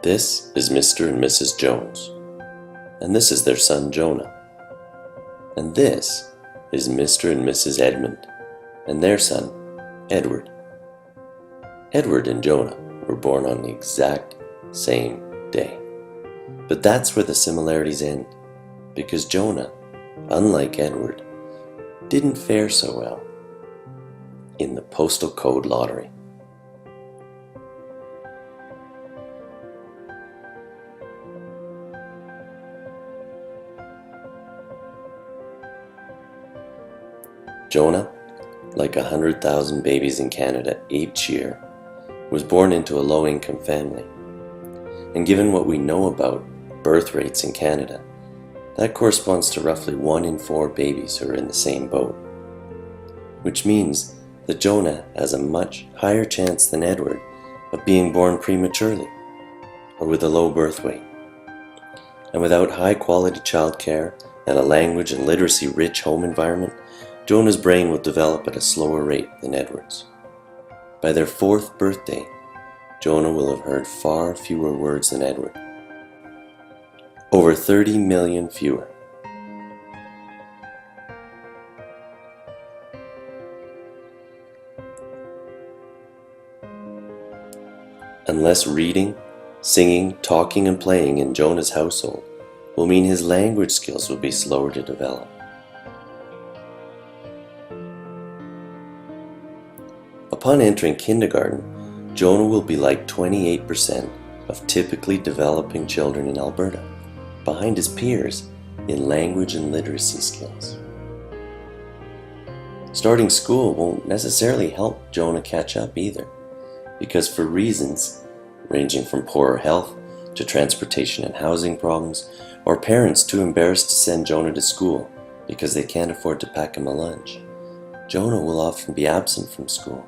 This is Mr. and Mrs. Jones, and this is their son Jonah. And this is Mr. and Mrs. Edmund, and their son Edward. Edward and Jonah were born on the exact same day. But that's where the similarities end, because Jonah, unlike Edward, didn't fare so well in the Postal Code lottery. Jonah, like 100,000 babies in Canada each year, was born into a low-income family. And given what we know about birth rates in Canada, that corresponds to roughly 1 in 4 babies who are in the same boat. Which means that Jonah has a much higher chance than Edward of being born prematurely or with a low birth weight. And without high-quality childcare and a language and literacy-rich home environment, Jonah's brain will develop at a slower rate than Edward's. By their 4th birthday, Jonah will have heard far fewer words than Edward. Over 30 million fewer. Unless reading, singing, talking, and playing in Jonah's household will mean his language skills will be slower to develop. Upon entering kindergarten, Jonah will be like 28% of typically developing children in Alberta, behind his peers in language and literacy skills. Starting school won't necessarily help Jonah catch up either, because for reasons ranging from poorer health to transportation and housing problems, or parents too embarrassed to send Jonah to school because they can't afford to pack him a lunch, Jonah will often be absent from school.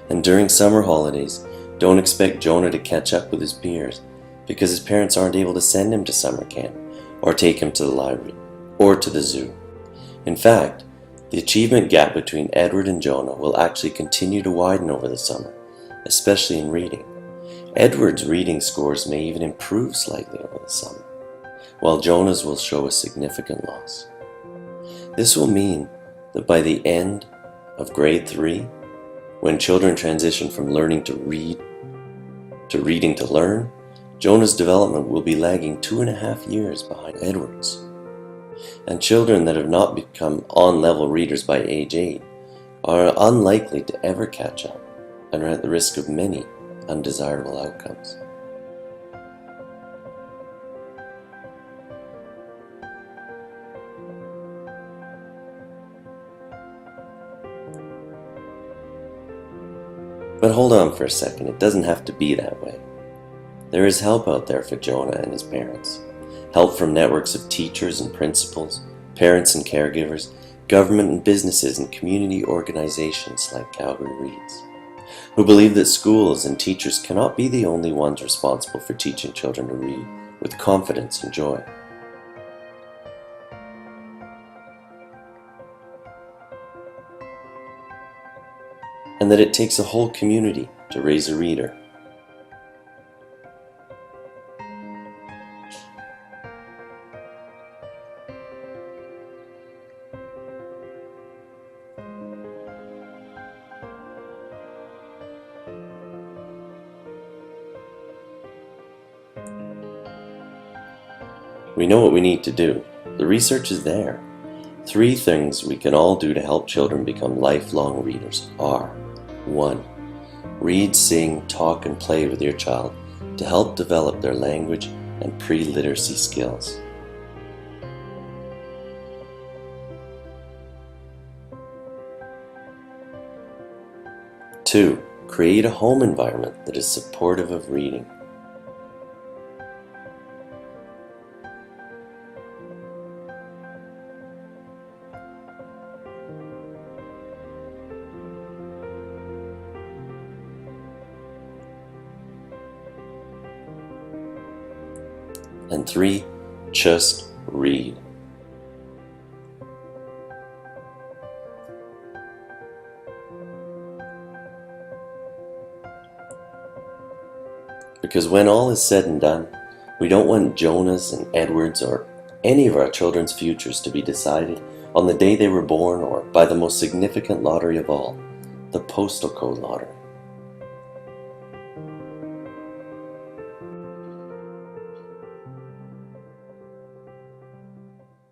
And during summer holidays, don't expect Jonah to catch up with his peers because his parents aren't able to send him to summer camp or take him to the library or to the zoo. In fact, the achievement gap between Edward and Jonah will actually continue to widen over the summer, especially in reading. Edward's reading scores may even improve slightly over the summer, while Jonah's will show a significant loss. This will mean that by the end of grade 3, when children transition from learning to read to reading to learn, Jonah's development will be lagging 2.5 years behind Edward's. And children that have not become on-level readers by age 8 are unlikely to ever catch up and are at the risk of many undesirable outcomes. But hold on for a second, it doesn't have to be that way. There is help out there for Jonah and his parents. Help from networks of teachers and principals, parents and caregivers, government and businesses, and community organizations like Calgary Reads, who believe that schools and teachers cannot be the only ones responsible for teaching children to read with confidence and joy. And that it takes a whole community to raise a reader. We know what we need to do. The research is there. 3 things we can all do to help children become lifelong readers are: 1. Read, sing, talk, and play with your child to help develop their language and pre-literacy skills. 2. Create a home environment that is supportive of reading. 3. Just read. Because when all is said and done, we don't want Jonah's and Edward's or any of our children's futures to be decided on the day they were born or by the most significant lottery of all, the postal code lottery.